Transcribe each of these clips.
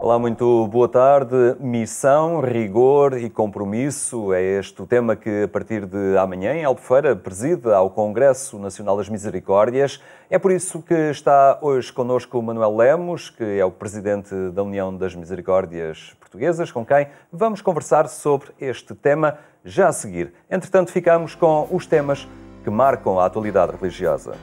Olá, muito boa tarde. Missão, rigor e compromisso é este o tema que, a partir de amanhã, em Albufeira, preside ao Congresso Nacional das Misericórdias. É por isso que está hoje connosco o Manuel Lemos, que é o presidente da União das Misericórdias Portuguesas, com quem vamos conversar sobre este tema já a seguir. Entretanto, ficamos com os temas que marcam a atualidade religiosa.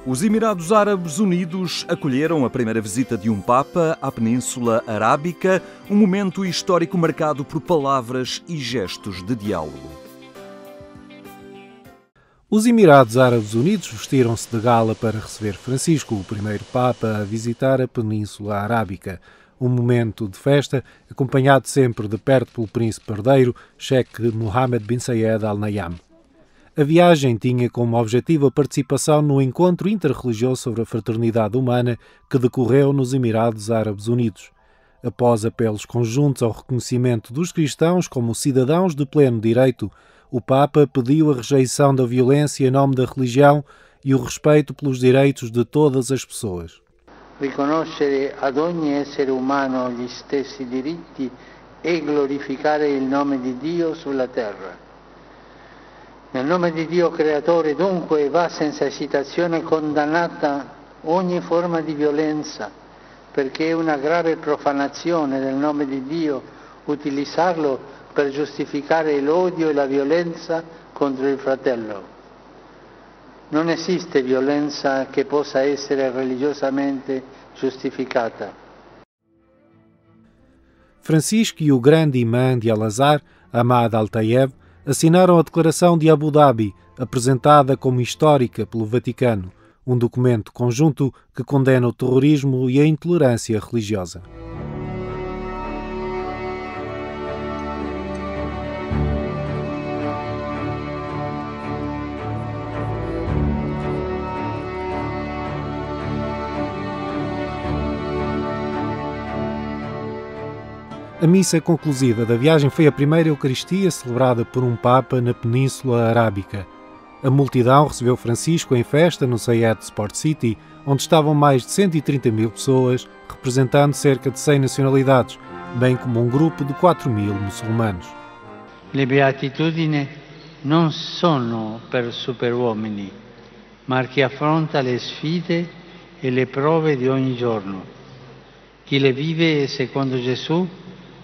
Os Emirados Árabes Unidos acolheram a primeira visita de um Papa à Península Arábica, um momento histórico marcado por palavras e gestos de diálogo. Os Emirados Árabes Unidos vestiram-se de gala para receber Francisco, o primeiro Papa a visitar a Península Arábica. Um momento de festa, acompanhado sempre de perto pelo príncipe herdeiro, Sheikh Mohammed bin Zayed Al Nahyan. A viagem tinha como objetivo a participação no encontro interreligioso sobre a fraternidade humana que decorreu nos Emirados Árabes Unidos. Após apelos conjuntos ao reconhecimento dos cristãos como cidadãos de pleno direito, o Papa pediu a rejeição da violência em nome da religião e o respeito pelos direitos de todas as pessoas. Riconoscere ad ogni essere umano gli stessi diritti e glorificare il nome di Dio sulla terra. Nel nome di Dio creatore dunque va senza esitazione condannata ogni forma di violenza, perché è una grave profanazione del nome di Dio utilizzarlo per giustificare l'odio e la violenza contro il fratello. Non esiste violenza che possa essere religiosamente giustificata. Francisco e o grande imã de Al-Azhar, Ahmad Al-Tayeb, assinaram a Declaração de Abu Dhabi, apresentada como histórica pelo Vaticano, um documento conjunto que condena o terrorismo e a intolerância religiosa. A missa conclusiva da viagem foi a primeira Eucaristia celebrada por um Papa na Península Arábica. A multidão recebeu Francisco em festa no Zayed Sport City, onde estavam mais de 130 mil pessoas, representando cerca de 100 nacionalidades, bem como um grupo de 4 mil muçulmanos. Le beatitudini non sono per superuomini, ma chi affronta le sfide e le prove di ogni giorno. Chi le vive secondo Gesù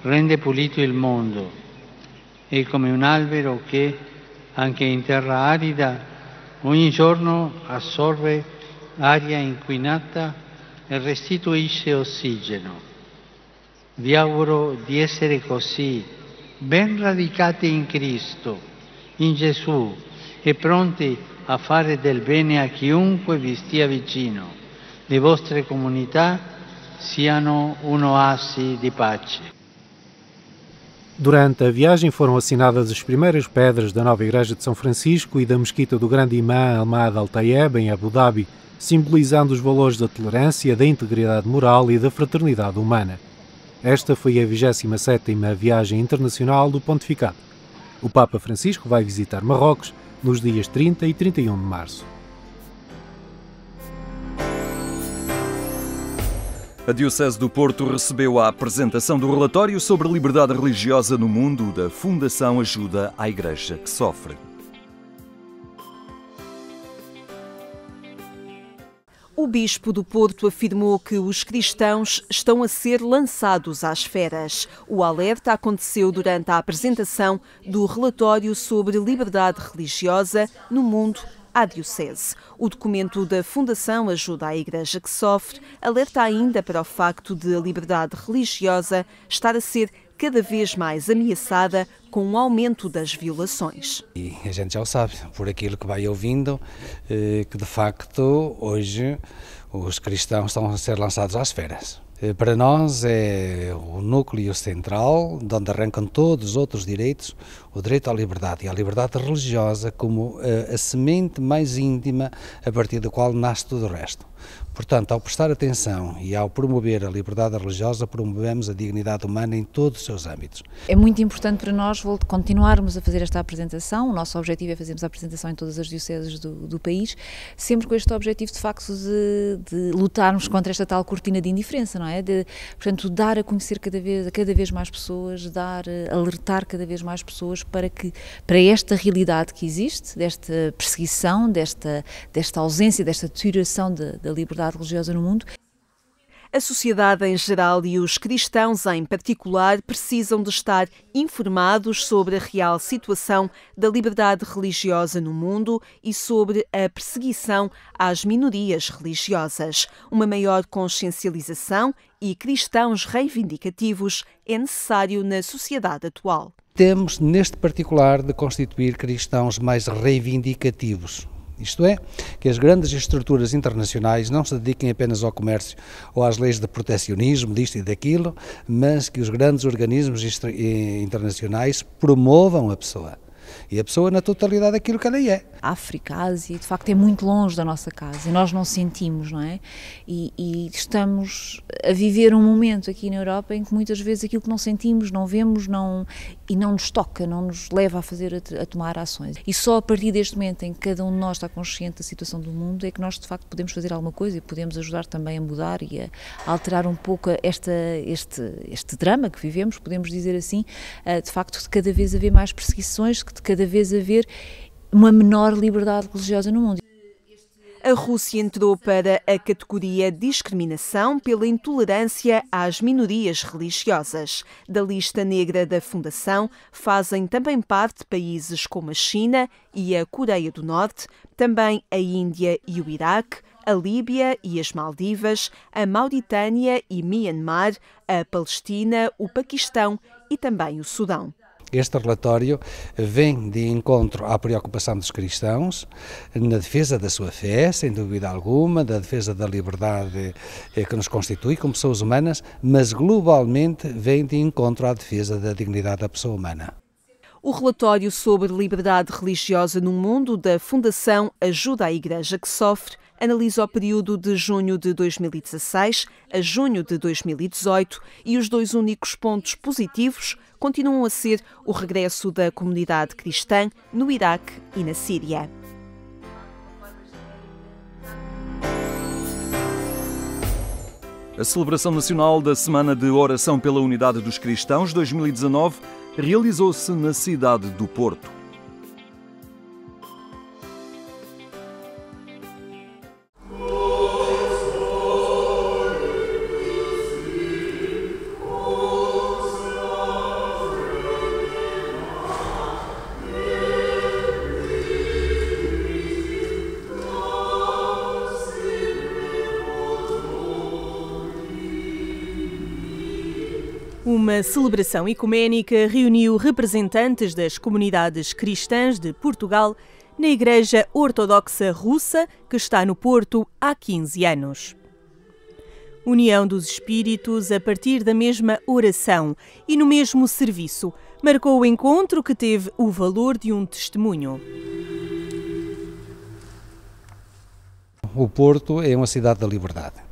rende pulito il mondo. È come un albero che, anche in terra arida, ogni giorno assorbe aria inquinata e restituisce ossigeno. Vi auguro di essere così, ben radicati in Cristo, in Gesù, e pronti a fare del bene a chiunque vi stia vicino. Le vostre comunità siano un oasi di pace. Durante a viagem foram assinadas as primeiras pedras da nova Igreja de São Francisco e da Mesquita do Grande Imã Ahmad Al-Tayeb, em Abu Dhabi, simbolizando os valores da tolerância, da integridade moral e da fraternidade humana. Esta foi a 27ª viagem internacional do Pontificado. O Papa Francisco vai visitar Marrocos nos dias 30 e 31 de março. A Diocese do Porto recebeu a apresentação do relatório sobre liberdade religiosa no mundo da Fundação Ajuda à Igreja que Sofre. O Bispo do Porto afirmou que os cristãos estão a ser lançados às feras. O alerta aconteceu durante a apresentação do relatório sobre liberdade religiosa no mundo à Diocese. O documento da Fundação Ajuda à Igreja que Sofre alerta ainda para o facto de a liberdade religiosa estar a ser cada vez mais ameaçada com o aumento das violações. E a gente já o sabe, por aquilo que vai ouvindo, que de facto hoje os cristãos estão a ser lançados às feras. Para nós é o núcleo central, de onde arrancam todos os outros direitos, o direito à liberdade e à liberdade religiosa como a semente mais íntima a partir da qual nasce tudo o resto. Portanto, ao prestar atenção e ao promover a liberdade religiosa, promovemos a dignidade humana em todos os seus âmbitos. É muito importante para nós continuarmos a fazer esta apresentação. O nosso objetivo é fazermos a apresentação em todas as dioceses do país, sempre com este objetivo, de facto, de lutarmos contra esta tal cortina de indiferença, não é? Portanto, dar a conhecer cada vez mais pessoas, alertar cada vez mais pessoas para esta realidade que existe, desta perseguição, desta ausência, desta deterioração da liberdade religiosa no mundo. A sociedade em geral e os cristãos em particular precisam de estar informados sobre a real situação da liberdade religiosa no mundo e sobre a perseguição às minorias religiosas. Uma maior consciencialização e cristãos reivindicativos é necessário na sociedade atual. Temos, neste particular, de constituir cristãos mais reivindicativos. Isto é, que as grandes estruturas internacionais não se dediquem apenas ao comércio ou às leis de protecionismo, disto e daquilo, mas que os grandes organismos internacionais promovam a pessoa. E a pessoa na totalidade daquilo que ela é. A África, a Ásia, de facto é muito longe da nossa casa e nós não sentimos, não é? E estamos a viver um momento aqui na Europa em que muitas vezes aquilo que não sentimos, não vemos e não nos toca, não nos leva a tomar ações. E só a partir deste momento em que cada um de nós está consciente da situação do mundo é que nós de facto podemos fazer alguma coisa e podemos ajudar também a mudar e a alterar um pouco este drama que vivemos, podemos dizer assim, de facto de cada vez haver mais perseguições, de cada vez haver uma menor liberdade religiosa no mundo. A Rússia entrou para a categoria discriminação pela intolerância às minorias religiosas. Da lista negra da Fundação fazem também parte países como a China e a Coreia do Norte, também a Índia e o Iraque, a Líbia e as Maldivas, a Mauritânia e Myanmar, a Palestina, o Paquistão e também o Sudão. Este relatório vem de encontro à preocupação dos cristãos na defesa da sua fé, sem dúvida alguma, da defesa da liberdade que nos constitui como pessoas humanas, mas globalmente vem de encontro à defesa da dignidade da pessoa humana. O relatório sobre liberdade religiosa no mundo da Fundação Ajuda à Igreja que Sofre analisa o período de junho de 2016 a junho de 2018 e os dois únicos pontos positivos continuam a ser o regresso da comunidade cristã no Iraque e na Síria. A celebração nacional da Semana de Oração pela Unidade dos Cristãos 2019 realizou-se na cidade do Porto. Uma celebração ecuménica reuniu representantes das comunidades cristãs de Portugal na Igreja Ortodoxa Russa, que está no Porto há 15 anos. União dos espíritos a partir da mesma oração e no mesmo serviço marcou o encontro que teve o valor de um testemunho. O Porto é uma cidade da liberdade.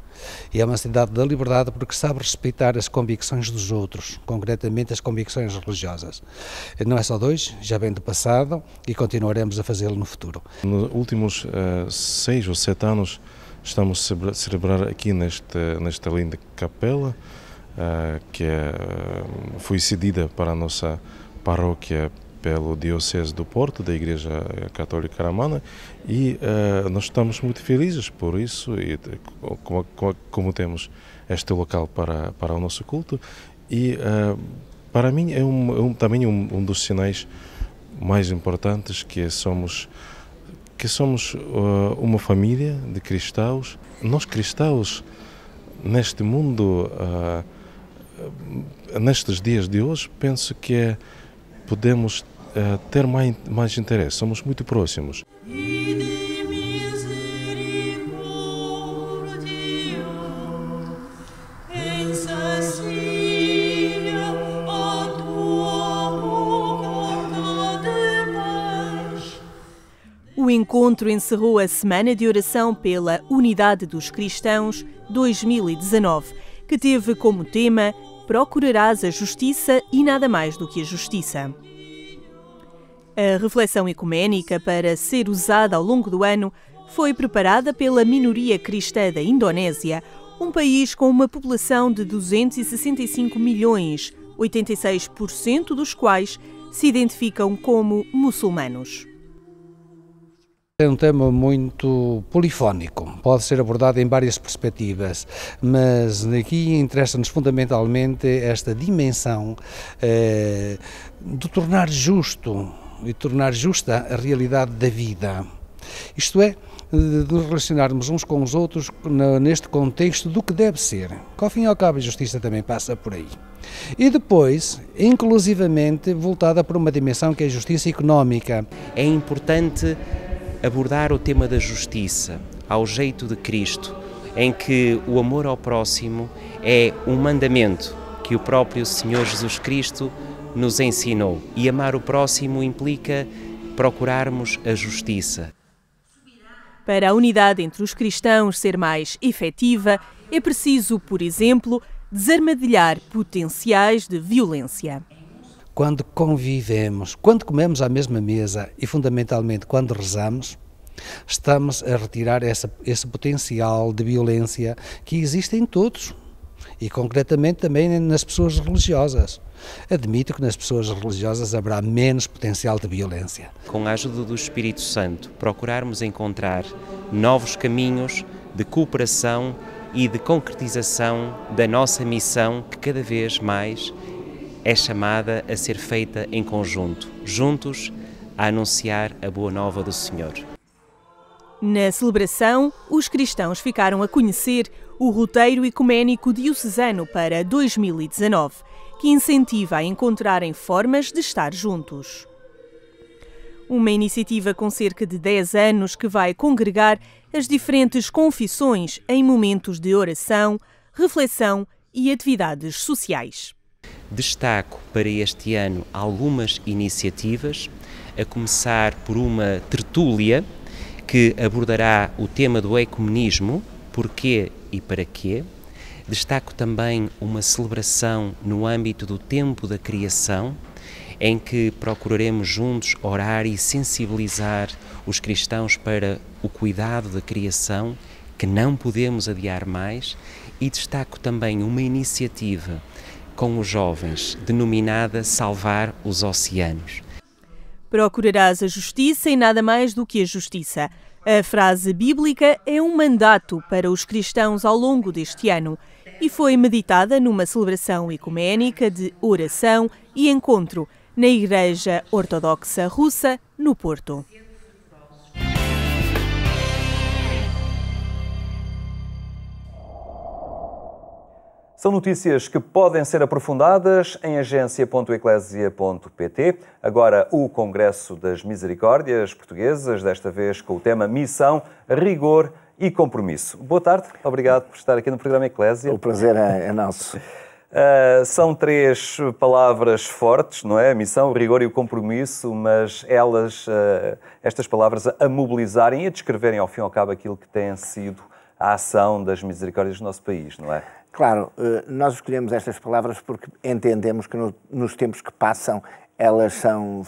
E é uma cidade da liberdade porque sabe respeitar as convicções dos outros, concretamente as convicções religiosas. Não é só de hoje, já vem do passado e continuaremos a fazê-lo no futuro. Nos últimos 6 ou 7 anos estamos a celebrar aqui nesta linda capela, que foi cedida para a nossa paróquia pelo Diocese do Porto, da Igreja Católica Romana, e nós estamos muito felizes por isso, e como temos este local para o nosso culto, e para mim é também um dos sinais mais importantes que somos uma família de cristãos. Nós cristãos, neste mundo, nestes dias de hoje, penso que podemos ter mais interesse, somos muito próximos. O encontro encerrou a Semana de Oração pela Unidade dos Cristãos 2019, que teve como tema Procurarás a Justiça e nada mais do que a Justiça. A reflexão ecuménica, para ser usada ao longo do ano, foi preparada pela minoria cristã da Indonésia, um país com uma população de 265 milhões, 86% dos quais se identificam como muçulmanos. É um tema muito polifónico, pode ser abordado em várias perspectivas, mas aqui interessa-nos fundamentalmente esta dimensão de tornar justo e tornar justa a realidade da vida. Isto é, de nos relacionarmos uns com os outros neste contexto do que deve ser, que ao fim e ao cabo a justiça também passa por aí. E depois, inclusivamente, voltada para uma dimensão que é a justiça económica. É importante abordar o tema da justiça ao jeito de Cristo, em que o amor ao próximo é um mandamento que o próprio Senhor Jesus Cristo nos ensinou. E amar o próximo implica procurarmos a justiça. Para a unidade entre os cristãos ser mais efetiva, é preciso, por exemplo, desarmadilhar potenciais de violência. Quando convivemos, quando comemos à mesma mesa e, fundamentalmente, quando rezamos, estamos a retirar esse potencial de violência que existe em todos e, concretamente, também nas pessoas religiosas. Admito que nas pessoas religiosas haverá menos potencial de violência. Com a ajuda do Espírito Santo, procurarmos encontrar novos caminhos de cooperação e de concretização da nossa missão, que cada vez mais é chamada a ser feita em conjunto, juntos a anunciar a boa nova do Senhor. Na celebração, os cristãos ficaram a conhecer o roteiro ecuménico diocesano para 2019, que incentiva a encontrarem formas de estar juntos. Uma iniciativa com cerca de 10 anos que vai congregar as diferentes confissões em momentos de oração, reflexão e atividades sociais. Destaco para este ano algumas iniciativas, a começar por uma tertúlia que abordará o tema do ecumenismo, porquê e para quê. Destaco também uma celebração no âmbito do tempo da criação, em que procuraremos juntos orar e sensibilizar os cristãos para o cuidado da criação, que não podemos adiar mais. E destaco também uma iniciativa com os jovens, denominada Salvar os Oceanos. Procurarás a justiça e nada mais do que a justiça. A frase bíblica é um mandato para os cristãos ao longo deste ano e foi meditada numa celebração ecuménica de oração e encontro na Igreja Ortodoxa Russa, no Porto. São notícias que podem ser aprofundadas em agência.eclesia.pt. Agora, o Congresso das Misericórdias Portuguesas, desta vez com o tema Missão, Rigor e Compromisso. Boa tarde, obrigado por estar aqui no programa Eclésia. O prazer é nosso. São 3 palavras fortes, não é? A missão, o rigor e o compromisso, mas estas palavras a mobilizarem e a descreverem ao fim e ao cabo aquilo que tem sido a ação das misericórdias do nosso país, não é? Claro, nós escolhemos estas palavras porque entendemos que nos tempos que passam elas são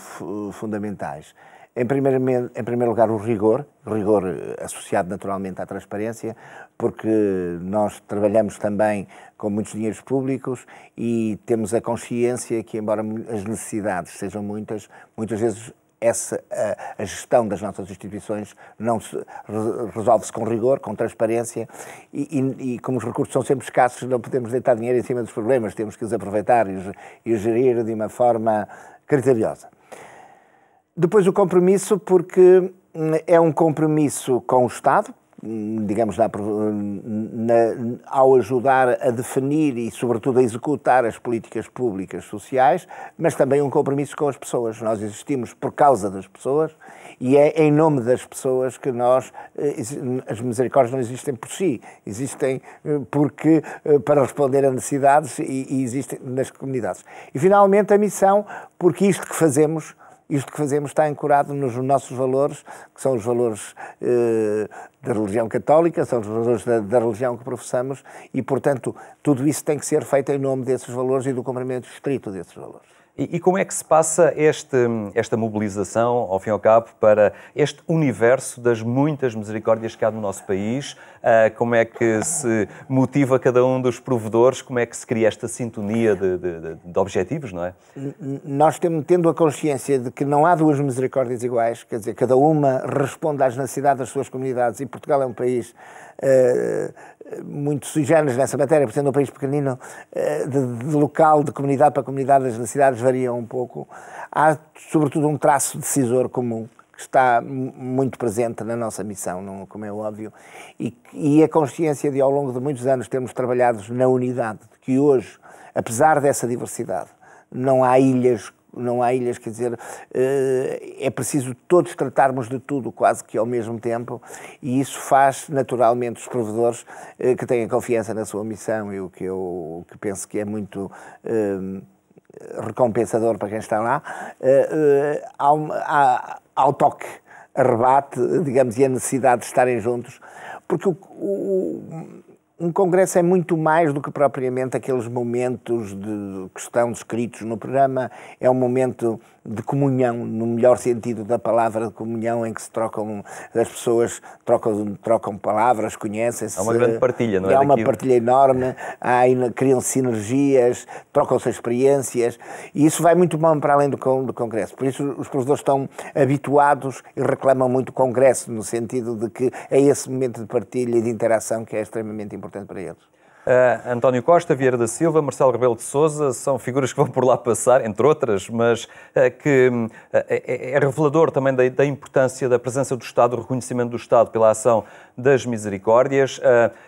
fundamentais. Em primeiro lugar, o rigor associado naturalmente à transparência, porque nós trabalhamos também com muitos dinheiros públicos e temos a consciência que, embora as necessidades sejam muitas vezes a gestão das nossas instituições não resolve-se com rigor, com transparência e como os recursos são sempre escassos, não podemos deitar dinheiro em cima dos problemas, temos que os aproveitar e os gerir de uma forma criteriosa. Depois o compromisso, porque é um compromisso com o Estado, digamos, ao ajudar a definir e, sobretudo, a executar as políticas públicas sociais, mas também um compromisso com as pessoas. Nós existimos por causa das pessoas e é em nome das pessoas que as misericórdias não existem por si, existem para responder a necessidades e existem nas comunidades. E, finalmente, a missão, porque isto que fazemos isto que fazemos está ancorado nos nossos valores, que são os valores da religião católica, são os valores da religião que professamos e, portanto, tudo isso tem que ser feito em nome desses valores e do cumprimento estrito desses valores. E como é que se passa esta mobilização, ao fim e ao cabo, para este universo das muitas misericórdias que há no nosso país? Como é que se motiva cada um dos provedores? Como é que se cria esta sintonia de objetivos, não é? Nós tendo a consciência de que não há duas misericórdias iguais, quer dizer, cada uma responde às necessidades das suas comunidades e Portugal é um país muito sui generis nessa matéria, por sendo um país pequenino, de local, de comunidade para comunidade, as necessidades variam um pouco. Há, sobretudo, um traço decisor comum que está muito presente na nossa missão, como é óbvio, e a consciência de, ao longo de muitos anos, termos trabalhado na unidade, de que hoje, apesar dessa diversidade, não há ilhas, quer dizer, é preciso todos tratarmos de tudo quase que ao mesmo tempo e isso faz naturalmente os provedores que têm confiança na sua missão e o que penso que é muito recompensador para quem está lá, ao toque, a rebate, digamos, e a necessidade de estarem juntos, porque um congresso é muito mais do que propriamente aqueles momentos que estão descritos no programa. É um momento de comunhão, no melhor sentido da palavra de comunhão, em que se as pessoas trocam palavras, conhecem-se. Há uma grande partilha, não é? Há uma partilha enorme, criam-se sinergias, trocam-se experiências, e isso vai muito bom para além do congresso. Por isso os professores estão habituados e reclamam muito o congresso, no sentido de que é esse momento de partilha e de interação que é extremamente importante para eles. António Costa, Vieira da Silva, Marcelo Rebelo de Sousa são figuras que vão por lá passar, entre outras, mas que é revelador também da importância da presença do Estado, do reconhecimento do Estado pela ação das misericórdias.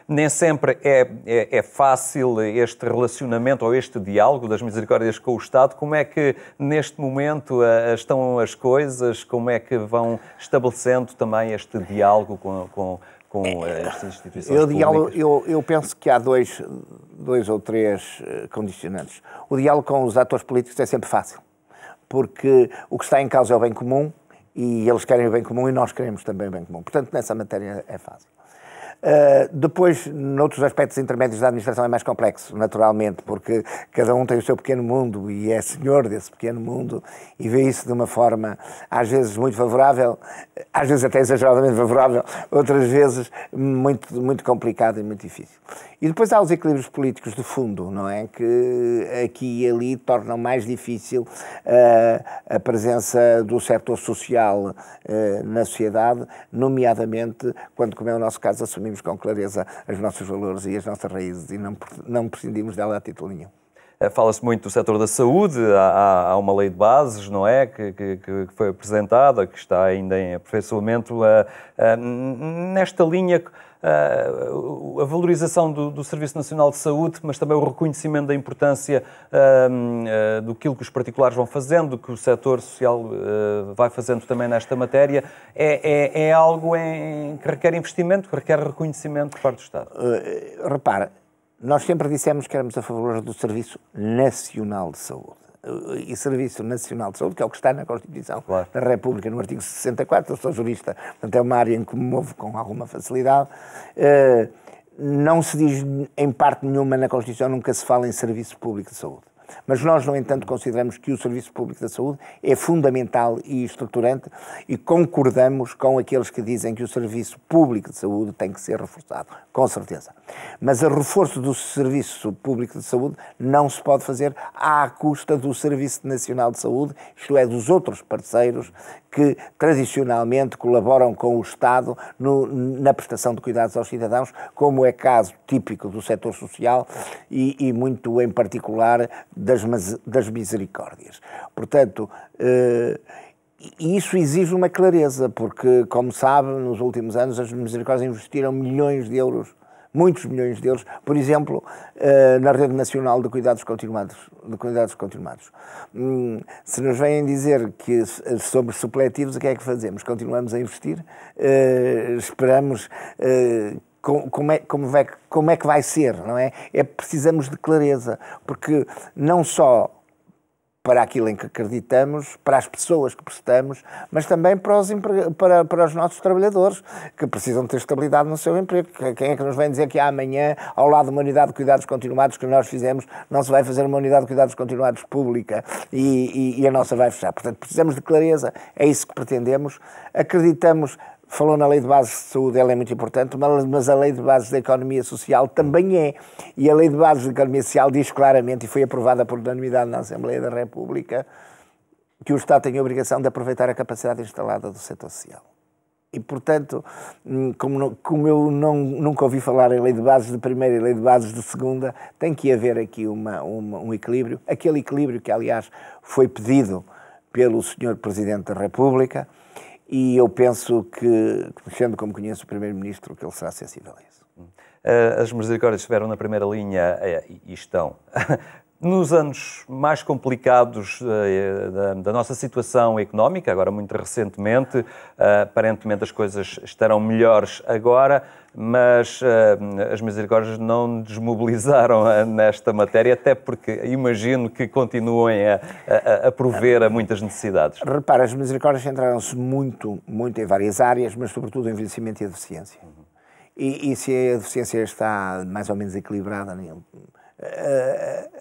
Nem sempre é fácil este relacionamento ou este diálogo das misericórdias com o Estado. Como é que neste momento estão as coisas? Como é que vão estabelecendo também este diálogo com estas instituições públicas? Eu penso que há dois ou três condicionantes. O diálogo com os atores políticos é sempre fácil, porque o que está em causa é o bem comum e eles querem o bem comum e nós queremos também o bem comum. Portanto, nessa matéria é fácil. Depois, noutros aspectos intermédios da administração é mais complexo, naturalmente, porque cada um tem o seu pequeno mundo e é senhor desse pequeno mundo e vê isso de uma forma, às vezes, muito favorável, às vezes até exageradamente favorável, outras vezes muito, muito complicado e muito difícil. E depois há os equilíbrios políticos de fundo, não é? Que aqui e ali tornam mais difícil a presença do setor social na sociedade, nomeadamente quando, como é o nosso caso, assumimos com clareza os nossos valores e as nossas raízes e não prescindimos dela a título nenhum. Fala-se muito do setor da saúde, há uma lei de bases, não é, que foi apresentada, que está ainda em aperfeiçoamento. Nesta linha, a valorização do Serviço Nacional de Saúde, mas também o reconhecimento da importância do que os particulares vão fazendo, do que o setor social vai fazendo também nesta matéria, é algo que requer investimento, que requer reconhecimento por parte do Estado. Repara, nós sempre dissemos que éramos a favor do Serviço Nacional de Saúde. E Serviço Nacional de Saúde, que é o que está na Constituição da República, no artigo 64, eu sou jurista, portanto é uma área em que me movo com alguma facilidade. Não se diz, em parte nenhuma, na Constituição, nunca se fala em Serviço Público de Saúde. Mas nós, no entanto, consideramos que o Serviço Público da Saúde é fundamental e estruturante e concordamos com aqueles que dizem que o Serviço Público de Saúde tem que ser reforçado, com certeza. Mas o reforço do Serviço Público de Saúde não se pode fazer à custa do Serviço Nacional de Saúde, isto é, dos outros parceiros que tradicionalmente colaboram com o Estado na prestação de cuidados aos cidadãos, como é caso típico do setor social e muito em particular das misericórdias. Portanto, isso exige uma clareza, porque, como sabe, nos últimos anos as misericórdias investiram milhões de euros, muitos milhões de euros, por exemplo, na Rede Nacional de Cuidados Continuados. Se nos vêm dizer que sobre supletivos, o que é que fazemos? Continuamos a investir, esperamos como é que vai ser, não é? Precisamos de clareza, porque não só para aquilo em que acreditamos, para as pessoas que prestamos, mas também para os nossos trabalhadores, que precisam ter estabilidade no seu emprego. Quem é que nos vem dizer que amanhã, ao lado de uma unidade de cuidados continuados que nós fizemos, não se vai fazer uma unidade de cuidados continuados pública e a nossa vai fechar? Portanto, precisamos de clareza, é isso que pretendemos. Acreditamos. Falou na Lei de Bases de Saúde, ela é muito importante, mas a Lei de Bases da Economia Social também é. E a Lei de Bases da Economia Social diz claramente, e foi aprovada por unanimidade na Assembleia da República, que o Estado tem a obrigação de aproveitar a capacidade instalada do setor social. E, portanto, como eu nunca ouvi falar em Lei de Bases de primeira e Lei de Bases de segunda, tem que haver aqui um equilíbrio, aquele equilíbrio que, aliás, foi pedido pelo Sr. Presidente da República. E eu penso que, sendo como conheço o Primeiro-Ministro, que ele será sensível a isso. As Misericórdias estiveram na primeira linha e estão. Nos anos mais complicados da nossa situação económica, agora muito recentemente, aparentemente as coisas estarão melhores agora, mas as Misericórdias não desmobilizaram nesta matéria, até porque imagino que continuem a prover a muitas necessidades. Repara, as Misericórdias centraram-se muito em várias áreas, mas sobretudo em envelhecimento e a deficiência. E se a deficiência está mais ou menos equilibrada,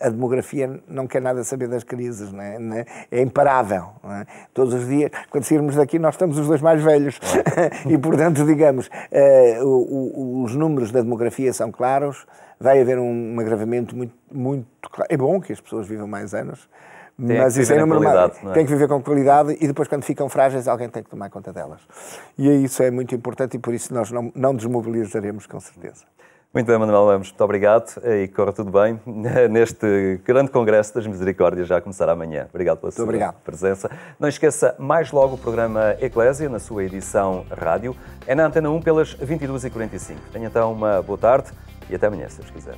a demografia não quer nada saber das crises, não é? É imparável. Não é? Todos os dias, quando sairmos daqui, nós estamos os dois mais velhos. E, portanto, digamos, os números da demografia são claros, vai haver um agravamento muito claro. É bom que as pessoas vivam mais anos, mas isso é normal. Tem que viver com qualidade e depois, quando ficam frágeis, alguém tem que tomar conta delas. E isso é muito importante e por isso nós não desmobilizaremos, com certeza. Muito bem, Manuel Lemos, muito obrigado e corra tudo bem neste grande Congresso das Misericórdias, já a começar amanhã. Obrigado pela sua presença. Não esqueça, mais logo o programa Eclésia, na sua edição rádio, é na Antena 1 pelas 22h45. Tenha então uma boa tarde e até amanhã, se Deus quiser.